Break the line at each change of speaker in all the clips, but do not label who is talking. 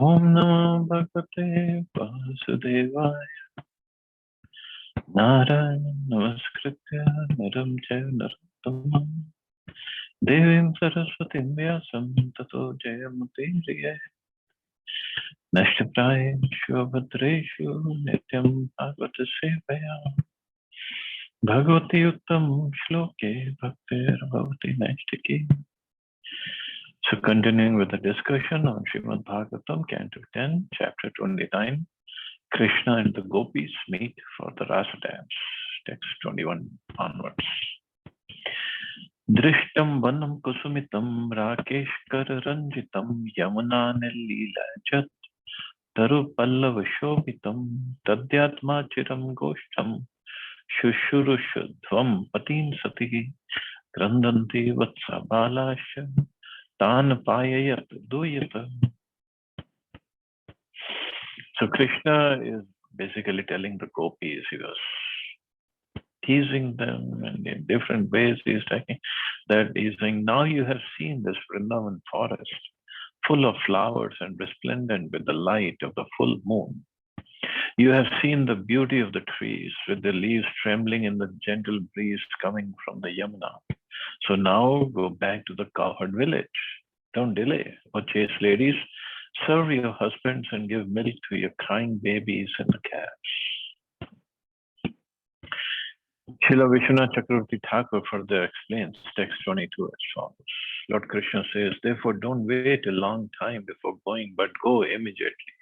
Om Namo Bhagavate Vasudevaya Narayana Namaskritya Naram Jaya Narottamam Devim Saraswatim Vyasam Tato Jayamudiriye Nashtaprayam Shubhadreshu Nityam Bhagavata Sevaya Bhagavati Uttam Shloke Bhaktir Bhavati Naistiki. So continuing with the discussion on Srimad Bhagavatam, Canto 10, Chapter 29, Krishna and the Gopis meet for the Rasa dance, text 21 onwards. Drishtam vanam kusumitam rakeshkar ranjitam yamuna nillila chat taru pallava shobhitam tadyatma chiram goshtam shushurushdvam patin sati grandanti vatsa balasya tan payayat duyata. So Krishna is basically telling the Gopis, he was teasing them, and in different ways he's taking that he's saying, now you have seen this Vrindavan forest full of flowers and resplendent with the light of the full moon. You have seen the beauty of the trees with the leaves trembling in the gentle breeze coming from the Yamuna. So now go back to the cowherd village. Don't delay. O chaste ladies, serve your husbands and give milk to your crying babies and the calves. Srila Vishwanath Chakravarti Thakur further explains text 22 as follows. Lord Krishna says, therefore don't wait a long time before going, but go immediately.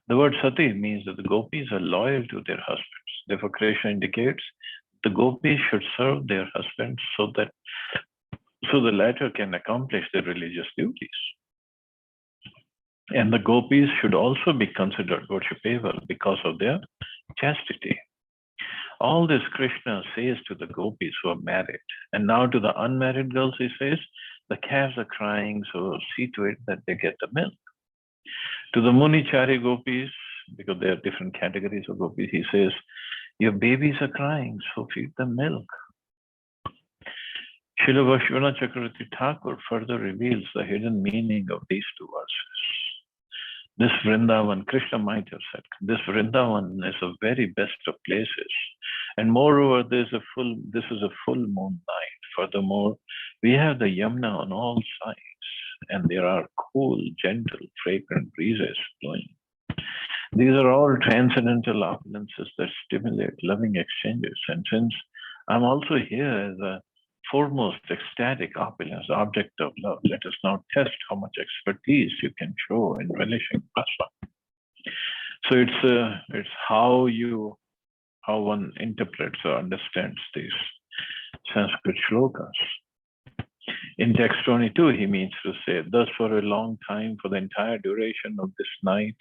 The word sati means that the gopis are loyal to their husbands. Therefore Krishna indicates the gopis should serve their husbands so the latter can accomplish their religious duties. And the gopis should also be considered worshipable because of their chastity. All this Krishna says to the gopis who are married. And now to the unmarried girls, he says, the calves are crying, so see to it that they get the milk. To the Munichari gopis, because there are different categories of gopis, he says, your babies are crying, so feed them milk. Srila Vishwanath Chakravarti Thakur further reveals the hidden meaning of these two verses. This Vrindavan, Krishna might have said, this Vrindavan is the very best of places. And moreover, this is a full moon night. Furthermore, we have the Yamuna on all sides, and there are cool, gentle, fragrant breezes blowing. These are all transcendental opulences that stimulate loving exchanges. And since I'm also here as a foremost ecstatic opulence, object of love, let us now test how much expertise you can show in relishing rasa. So it's how one interprets or understands these Sanskrit shlokas. In text 22, he means to say, thus for a long time, for the entire duration of this night,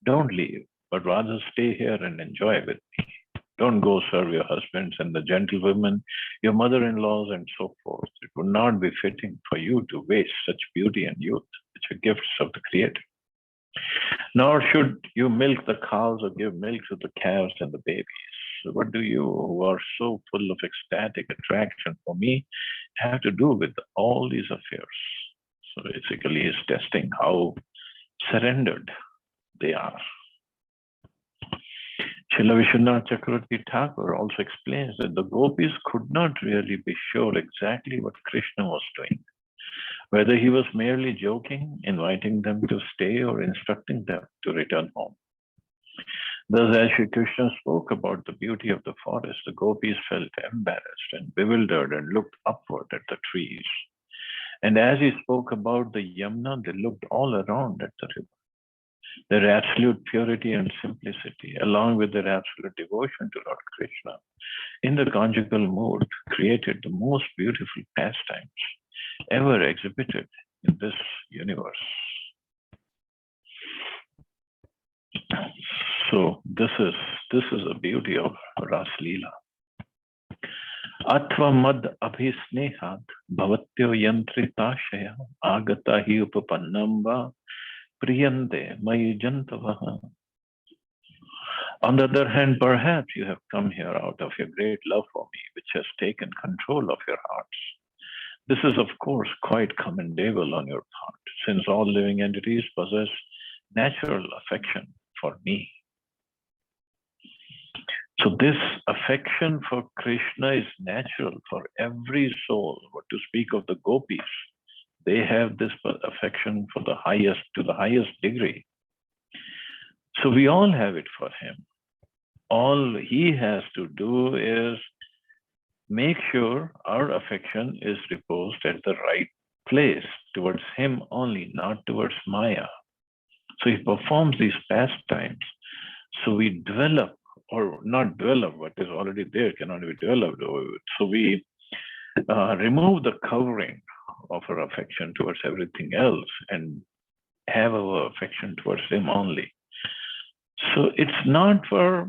don't leave, but rather stay here and enjoy with me. Don't go serve your husbands and the gentlewomen, your mother-in-laws, and so forth. It would not be fitting for you to waste such beauty and youth, which are gifts of the Creator. Nor should you milk the cows or give milk to the calves and the babies. So what do you, who are so full of ecstatic attraction for me, have to do with all these affairs? So basically, he's testing how surrendered they are. Srila Vishwanath Chakravarti Thakur also explains that the gopis could not really be sure exactly what Krishna was doing, whether he was merely joking, inviting them to stay, or instructing them to return home. Thus, as Shri Krishna spoke about the beauty of the forest, the gopis felt embarrassed and bewildered and looked upward at the trees. And as he spoke about the Yamuna, they looked all around at the river. Their absolute purity and simplicity, along with their absolute devotion to Lord Krishna, in the conjugal mood, created the most beautiful pastimes ever exhibited in this universe. So this is the beauty of Ras Leela. Atva mad abhisnehat bhavatyo yantritashaya agata hi upapannam va priyante mayi jantavaha. On the other hand, perhaps you have come here out of your great love for me, which has taken control of your hearts. This is, of course, quite commendable on your part, since all living entities possess natural affection for me. So this affection for Krishna is natural for every soul. But to speak of the Gopis, they have this affection for the highest, to the highest degree. So we all have it for him. All he has to do is make sure our affection is reposed at the right place, towards him only, not towards Maya. So he performs these pastimes. So we develop, or not develop, what is already there cannot be developed. So we remove the covering of our affection towards everything else and have our affection towards him only. So it's not for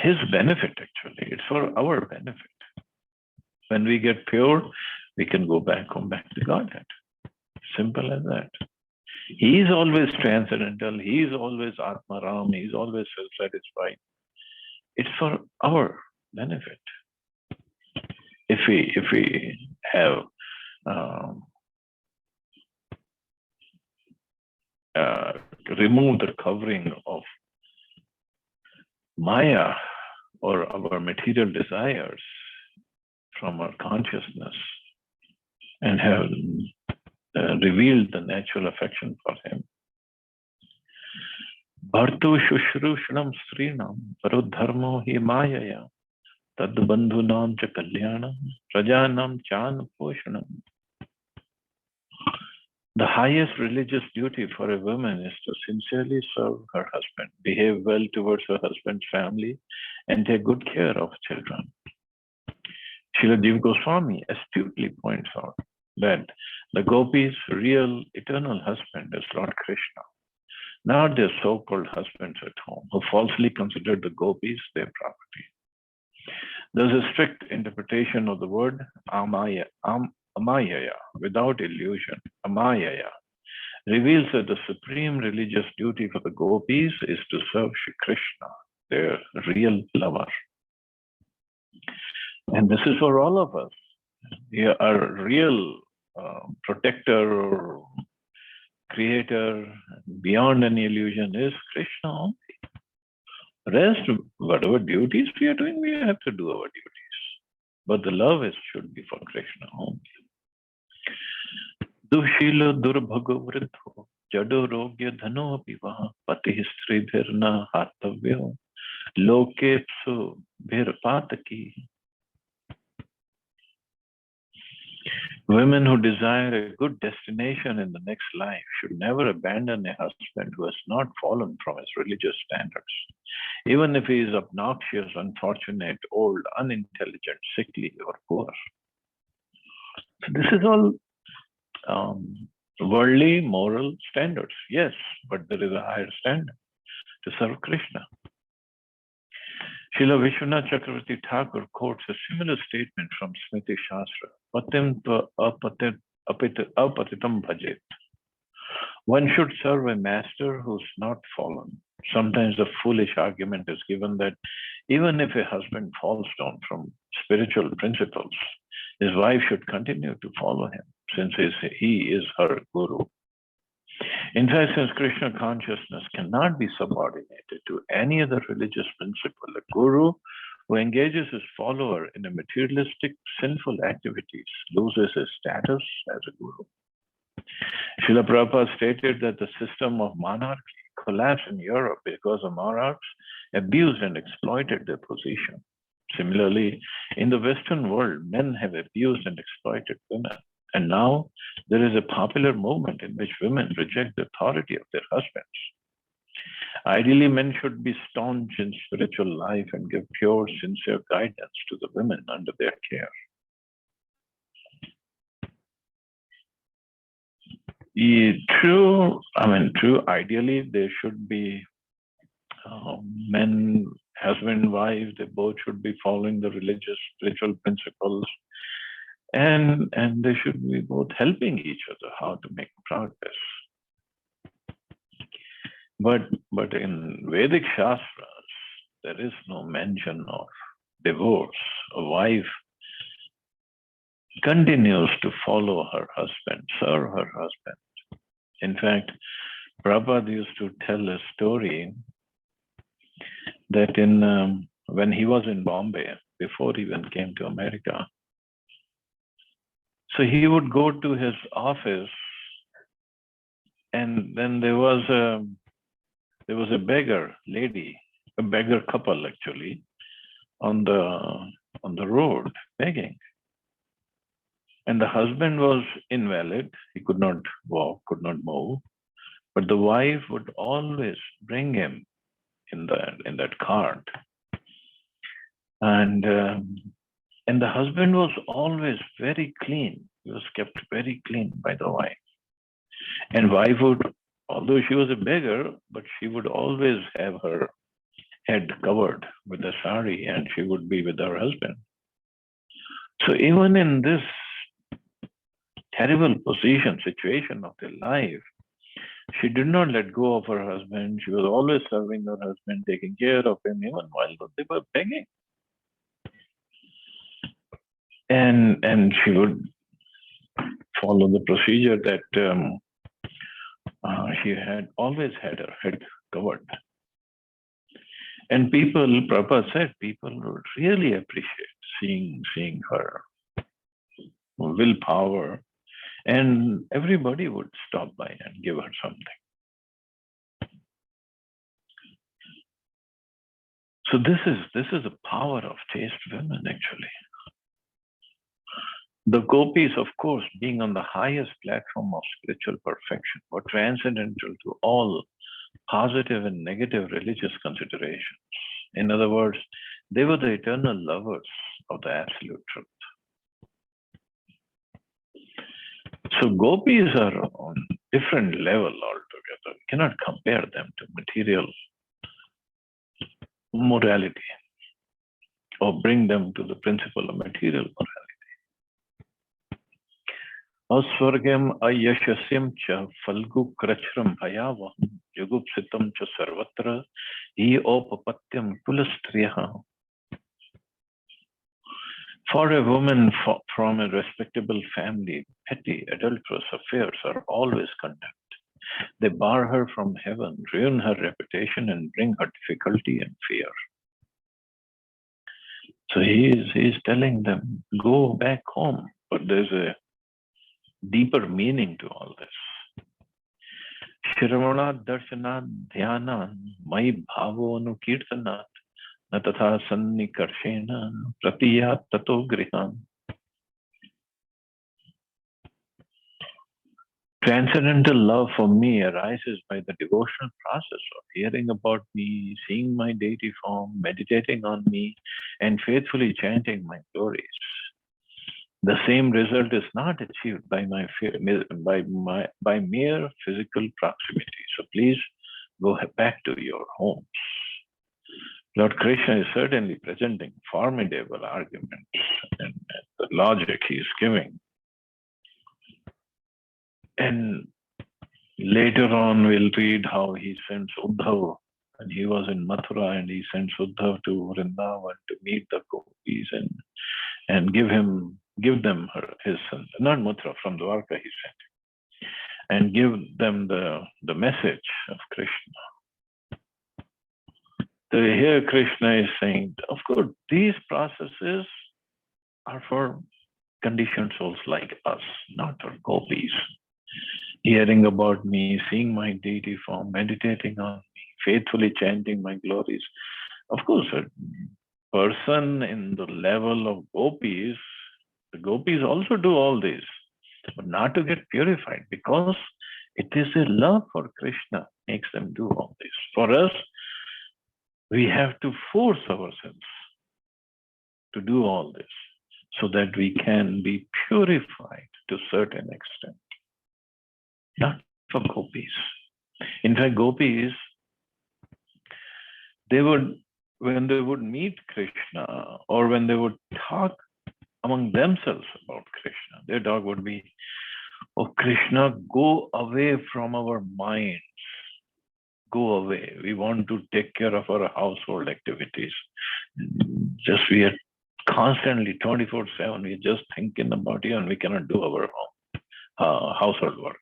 his benefit, actually. It's for our benefit. When we get pure, we can go back to Godhead. Simple as that. He is always transcendental. He is always Atmaram. He is always self-satisfied. It's for our benefit. If we have removed the covering of Maya or our material desires from our consciousness and have revealed the natural affection for him. Bhartu shushrushnam srinam parodharmo hi mayaya tad bandhunam cha kalyanam rajanam chan poshanam. The highest religious duty for a woman is to sincerely serve her husband, behave well towards her husband's family, and take good care of children. Srila Jiva Goswami astutely points out that the Gopis' real eternal husband is Lord Krishna, not their so-called husbands at home, who falsely considered the Gopis their property. There's a strict interpretation of the word amayaya, without illusion. Amayaya reveals that the supreme religious duty for the Gopis is to serve Shri Krishna, their real lover. And this is for all of us. Our real protector or creator, beyond any illusion, is Krishna only. Rest, whatever duties we are doing, we have to do our duties. But the love should be for Krishna only. Dushila durbhago vritho jado rogya dhano apivaha pati stridhirna hatavyo lokepsu bhirpataki. Women who desire a good destination in the next life should never abandon a husband who has not fallen from his religious standards, even if he is obnoxious, unfortunate, old, unintelligent, sickly, or poor. So this is all worldly, moral standards, yes, but there is a higher standard to serve Krishna. Srila Vishwanath Chakravarti Thakur quotes a similar statement from Smriti Shastra, Patim apatitam bhajet. One should serve a master who's not fallen. Sometimes the foolish argument is given that even if a husband falls down from spiritual principles, his wife should continue to follow him, since he is her guru. In fact, since Krishna consciousness cannot be subordinated to any other religious principle, a guru who engages his follower in a materialistic, sinful activities loses his status as a guru. Srila Prabhupada stated that the system of monarchy collapsed in Europe because the monarchs abused and exploited their position. Similarly, in the Western world, men have abused and exploited women. And now there is a popular movement in which women reject the authority of their husbands. Ideally, men should be staunch in spiritual life and give pure, sincere guidance to the women under their care. True, ideally, there should be men, husband and wife, they both should be following the religious, spiritual principles. And they should be both helping each other how to make progress. But in Vedic Shastras, there is no mention of divorce. A wife continues to follow her husband, serve her husband. In fact, Prabhupada used to tell a story that when he was in Bombay, before he even came to America, so he would go to his office, and then there was a beggar lady, a beggar couple actually, on the road begging. And the husband was invalid. He could not walk, could not move. But the wife would always bring him in that cart. And the husband was always very clean. He was kept very clean by the wife. And wife would, although she was a beggar, but she would always have her head covered with a sari, and she would be with her husband. So even in this terrible situation of their life, she did not let go of her husband. She was always serving her husband, taking care of him, even while they were begging. And she would follow the procedure that she had always had her head covered. And people, Prabhupada said, people would really appreciate seeing her willpower, and everybody would stop by and give her something. So this is the power of chaste women, actually. The Gopis, of course, being on the highest platform of spiritual perfection, were transcendental to all positive and negative religious considerations. In other words, they were the eternal lovers of the absolute truth. So Gopis are on different level altogether. We cannot compare them to material morality or bring them to the principle of material morality. Asvargam ayashasim cha falgu krachram hayavah yugupsitam cha sarvatra hi opapatyam tulastriyaha. For a woman from a respectable family, petty adulterous affairs are always condemned. They bar her from heaven, ruin her reputation, and bring her difficulty and fear. So he is telling them, go back home. But there's a deeper meaning to all this. Shravanat darshanat dhyanat mai bhavo anukirtanat na tatha sannikarshena pratiyat tato grihan. Transcendental love for me arises by the devotional process of hearing about me, seeing my deity form, meditating on me, and faithfully chanting my glories. The same result is not achieved by mere physical proximity. So please go back to your homes. Lord Krishna is certainly presenting formidable arguments and the logic he is giving. And later on, we'll read how he sends Uddhav, and he was in Mathura, and he sends Uddhav to Vrindavan to meet the Gopis and give them his son, not Mathura, from Dwarka he sent him, and give them the message of Krishna. So here Krishna is saying, of course, these processes are for conditioned souls like us, not for Gopis. Hearing about me, seeing my deity form, meditating on me, faithfully chanting my glories. Of course, a person in the level of Gopis, the Gopis also do all this, but not to get purified, because it is a love for Krishna makes them do all this. For us, we have to force ourselves to do all this so that we can be purified to a certain extent. Not for Gopis. In fact, Gopis, when they would meet Krishna, or when they would talk among themselves about Krishna, their talk would be, oh Krishna, go away from our minds. Go away. We want to take care of our household activities. Just we are constantly 24/7. We're just thinking about you, and we cannot do our household work.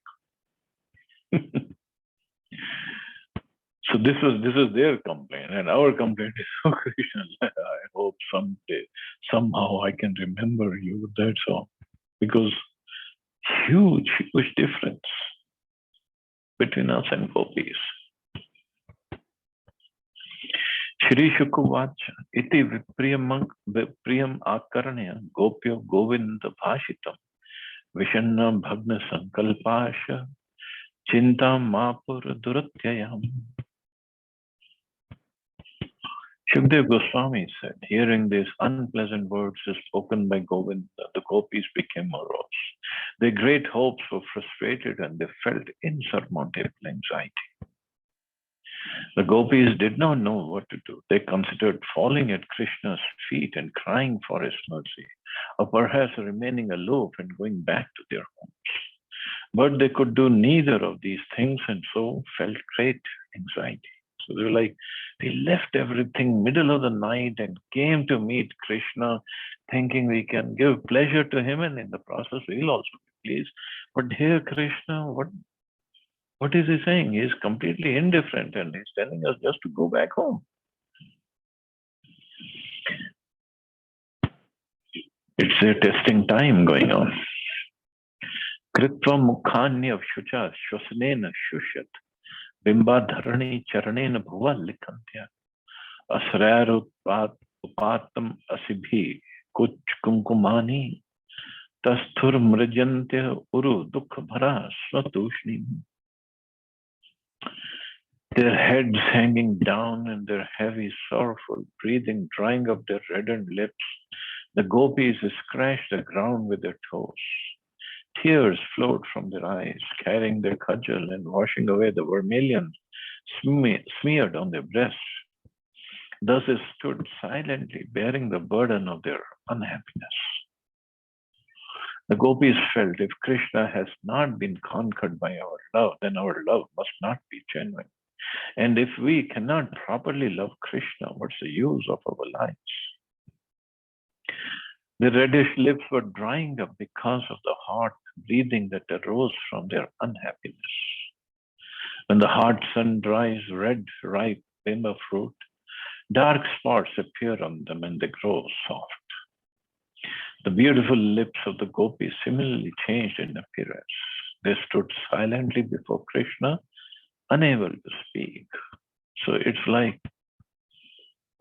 So this is their complaint, and our complaint is, oh Krishna, I hope someday, somehow I can remember you. That's all. Because huge difference between us and gopis. Shri Shukuvacha iti vipriyam akaranya gopyo govinda bhashitam vishanna bhagna sankalpasha chinta mapur duratyayam. Shukdev Goswami said, hearing these unpleasant words spoken by Govinda, the gopis became morose. Their great hopes were frustrated and they felt insurmountable anxiety. The gopis did not know what to do. They considered falling at Krishna's feet and crying for his mercy, or perhaps remaining aloof and going back to their homes. But they could do neither of these things and so felt great anxiety. So they were like, they left everything middle of the night and came to meet Krishna, thinking we can give pleasure to him and in the process we'll also be pleased. But here Krishna, what is he saying? He is completely indifferent and he's telling us just to go back home. It's a testing time going on. Kritva mukhanya shucha shwasanena shushat bimba dharani charanena bhuva likantya asrayar upatam asibhi kuch kumkumani tasthur mrajantya uru dukha bhara swatushni. Their heads hanging down and their heavy, sorrowful breathing drying up their reddened lips, the gopis scratched the ground with their toes. Tears flowed from their eyes, carrying their cudgel and washing away the vermilion smeared on their breasts. Thus they stood silently, bearing the burden of their unhappiness. The gopis felt if Krishna has not been conquered by our love, then our love must not be genuine. And if we cannot properly love Krishna, what's the use of our lives? The reddish lips were drying up because of the hot breathing that arose from their unhappiness. When the hot sun dries red, ripe bimba fruit, dark spots appear on them and they grow soft. The beautiful lips of the gopis similarly changed in appearance. They stood silently before Krishna, unable to speak. So it's like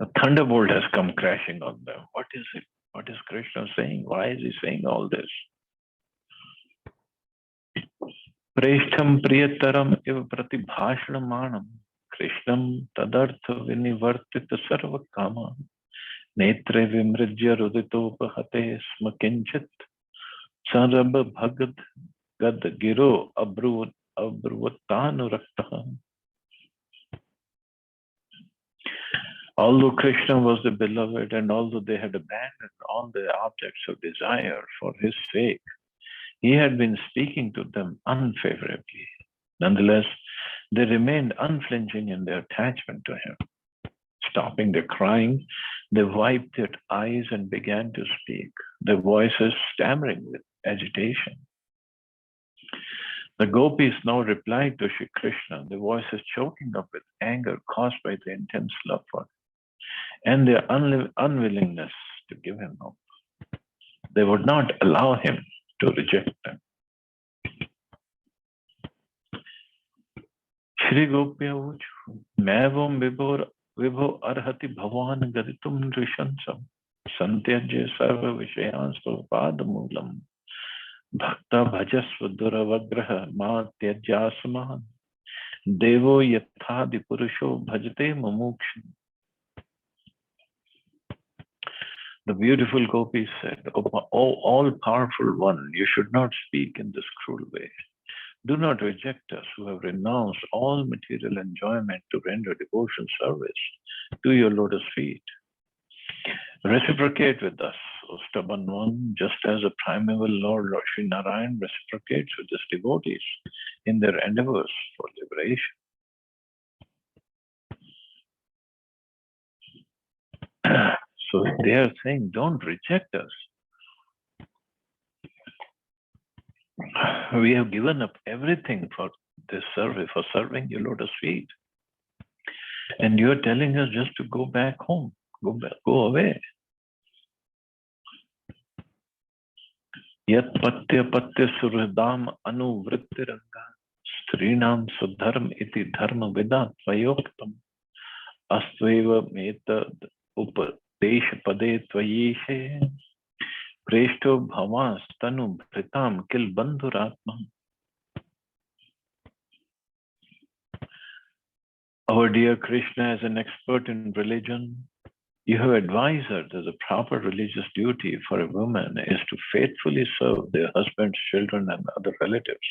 a thunderbolt has come crashing on them. What is it? What is Krishna saying? Why is he saying all this? Preshtham priyataram iva pratibhashanamanam Krishnam tadartha vinivartita sarva kama netre vimrajya ruditopahate smakinchit sarabha bhagad gad giro abruvattanuraktaha. Although Krishna was the beloved and although they had abandoned all the objects of desire for his sake, he had been speaking to them unfavorably. Nonetheless, they remained unflinching in their attachment to him. Stopping their crying, they wiped their eyes and began to speak, their voices stammering with agitation. The gopis now replied to Shri Krishna, their voices choking up with anger caused by the intense love for him and their unwillingness to give him up. They would not allow him to reject them. Shri Gopya Uchu, Mavam Vibho Arhati Bhavan Gaditum Rishansam, Santyajya Sarva Vishayansva Padamulam, Bhakta Bhajasva Duravagraha Ma Tyajasamahan, Devo Yathadi Purusho Bhajate Mamuksham. The beautiful gopis said, O all-powerful one, you should not speak in this cruel way. Do not reject us who have renounced all material enjoyment to render devotional service to your lotus feet. Reciprocate with us, O stubborn one, just as the primeval Lord Sri Narayan reciprocates with his devotees in their endeavors for liberation. So they are saying, don't reject us. We have given up everything for this service, for serving your lotus feet. And you're telling us just to go back home, go away. Yat patya patya suhridam anuvrittiranga strinam sudharm iti dharma vidat vayoktam astveva metad upadesh pade tvayeshe preshto bhavas tanu bhritam kil bandhuratma. Our dear Krishna, as an expert in religion, you have advised us that the proper religious duty for a woman is to faithfully serve their husbands, children, and other relatives.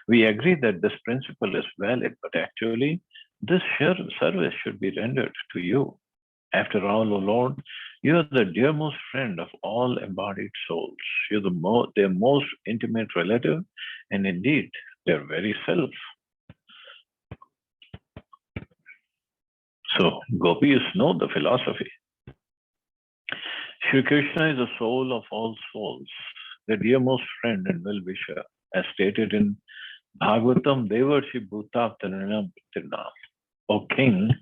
We agree that this principle is valid, but actually, this service should be rendered to you. After all, O Lord, you are the dearmost friend of all embodied souls. You're their most intimate relative, and indeed, their very self. So, Gopis know the philosophy. Shri Krishna is the soul of all souls, the dearmost friend and well-wisher, as stated in Bhagavatam, Devarshi Bhutaptaranam Pitirnam. O King,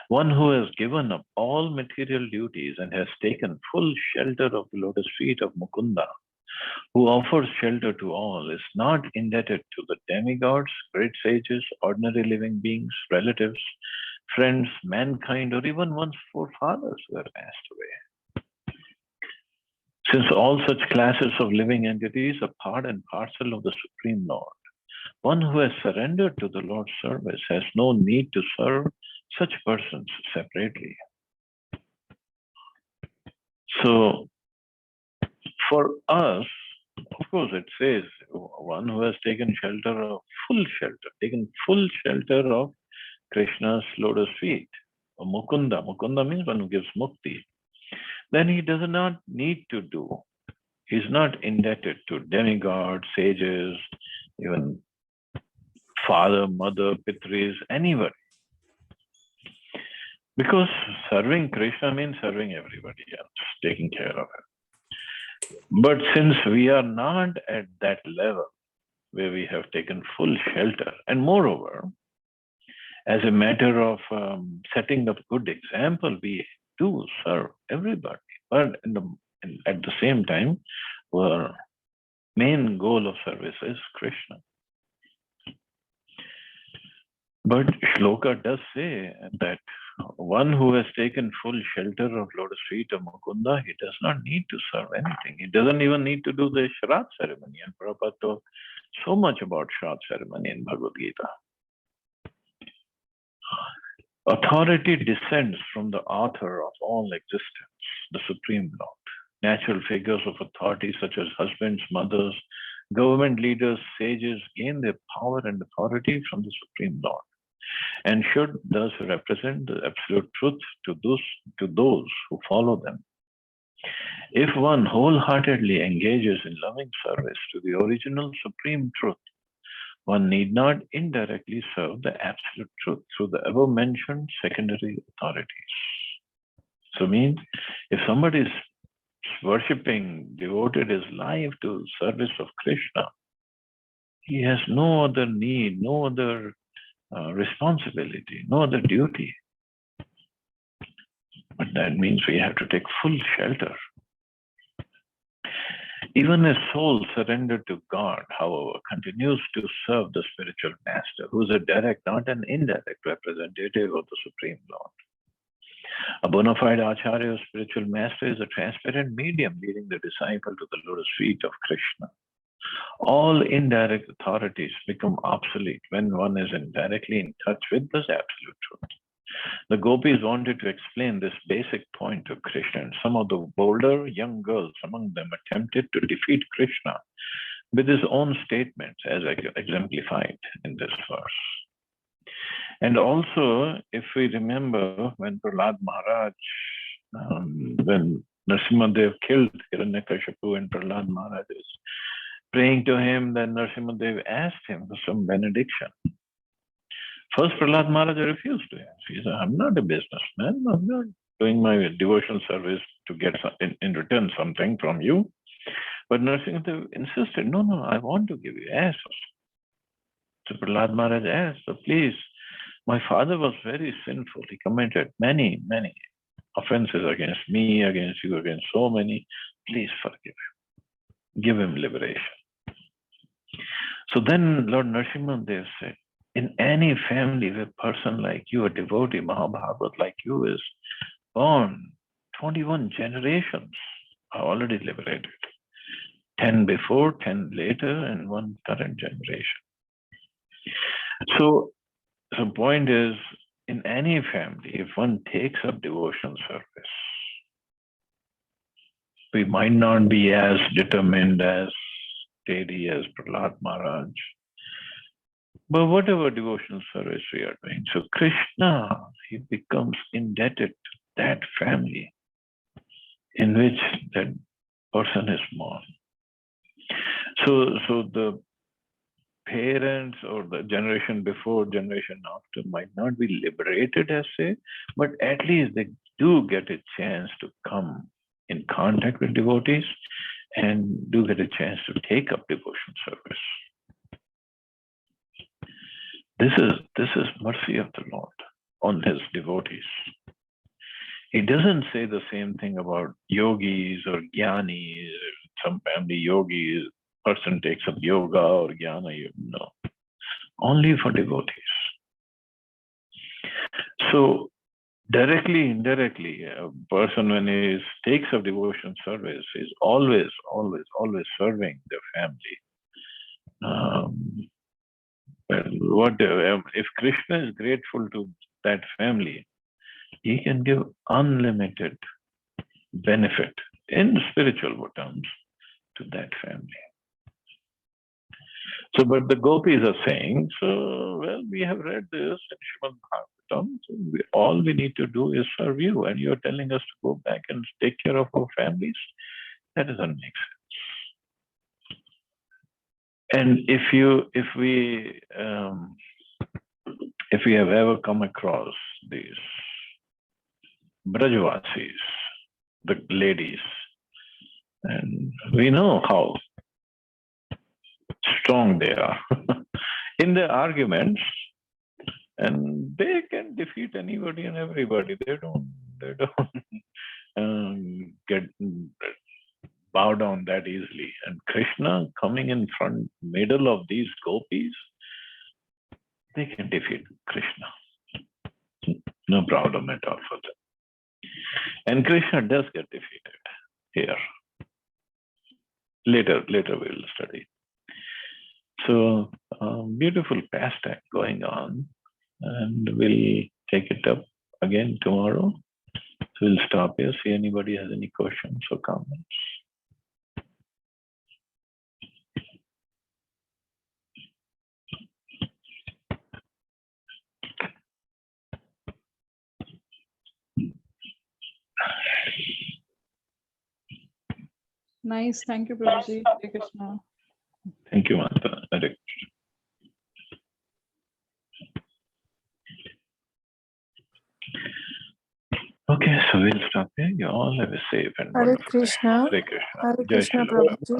one who has given up all material duties and has taken full shelter of the lotus feet of Mukunda, who offers shelter to all, is not indebted to the demigods, great sages, ordinary living beings, relatives, friends, mankind, or even one's forefathers who have passed away. Since all such classes of living entities are part and parcel of the Supreme Lord, one who has surrendered to the Lord's service has no need to serve such persons separately. So, for us, of course, it says one who has taken taken full shelter of Krishna's lotus feet, or Mukunda. Mukunda means one who gives mukti. Then he does not need to do. He's not indebted to demigods, sages, even father, mother, pitris, anybody. Because serving Krishna means serving everybody else, taking care of it. But since we are not at that level where we have taken full shelter, and moreover, as a matter of setting up good example, we do serve everybody. But at the same time, our main goal of service is Krishna. But Shloka does say that one who has taken full shelter of lotus feet of Mukunda, he does not need to serve anything. He doesn't even need to do the Shraddha ceremony. And Prabhupada talked so much about Shraddha ceremony in Bhagavad Gita. Authority descends from the author of all existence, the Supreme Lord. Natural figures of authority such as husbands, mothers, government leaders, sages gain their power and authority from the Supreme Lord, and should thus represent the absolute truth to those who follow them. If one wholeheartedly engages in loving service to the original supreme truth, one need not indirectly serve the absolute truth through the above-mentioned secondary authorities. So means if somebody is worshipping, devoted his life to service of Krishna, he has no other need, no other responsibility, no other duty. But that means we have to take full shelter. Even a soul surrendered to God, however, continues to serve the spiritual master, who is a direct, not an indirect representative of the Supreme Lord. A bona fide acharya or spiritual master is a transparent medium leading the disciple to the lotus feet of Krishna. All indirect authorities become obsolete when one is indirectly in touch with this absolute truth. The Gopis wanted to explain this basic point to Krishna, and some of the bolder young girls among them attempted to defeat Krishna with his own statements, as exemplified in this verse. And also, if we remember when Prahlad Maharaj, when Nrsimhadev killed Hiranyakashipu and Prahlad Maharaj is praying to him, then Nrsimhadev asked him for some benediction. First, Prahlad Maharaj refused to him. He said, I'm not a businessman. I'm not doing my devotional service to get in return something from you. But Nrsimhadev insisted, no, I want to give you. Ask. So Prahlad Maharaj asked, so please, My father was very sinful. He committed many, many offenses against me, against you, against so many. Please forgive him. Give him liberation. So then Lord Nrsimhadev said, in any family where a person like you, a devotee, Mahabharat like you is born, 21 generations are already liberated. 10 before, 10 later, and one current generation. So the point is, in any family, if one takes up devotion service, we might not be as determined, as steady as Prahlad Maharaj, but whatever devotional service we are doing, so Krishna, he becomes indebted to that family in which that person is born. So the parents or the generation before, generation after might not be liberated as say, but at least they do get a chance to come in contact with devotees and do get a chance to take up devotion service. This is mercy of the Lord on his devotees. He doesn't say the same thing about yogis or jnanis. Some family yogis, person takes up yoga or jnana. No, only for devotees. So directly, indirectly, a person when he takes up devotion service is always serving the family. If Krishna is grateful to that family, he can give unlimited benefit in spiritual terms to that family. So, but the Gopis are saying, so, well, we have read this in Srimad Bhagavatam, so all we need to do is serve you, and you're telling us to go back and take care of our families? That doesn't make sense. And if we have ever come across these Brajvasis, the ladies, and we know how strong they are in their arguments, and they can defeat anybody and everybody. They don't get bow down that easily. And Krishna coming in front, middle of these gopis, they can defeat Krishna. No problem at all for them. And Krishna does get defeated here. Later we will study. So beautiful pastime going on, and we'll take it up again tomorrow. So we'll stop here, see anybody has any questions or comments.
Nice. Thank you, Prabhuji. Hare Krishna.
Thank you, Mata. Hare Krishna. Okay, so we'll stop here. You all have a safe and
Hare
wonderful day.
Krishna.
Hare Krishna.
Hare
Jai
Krishna,
Shri Ram.
Prabhuji.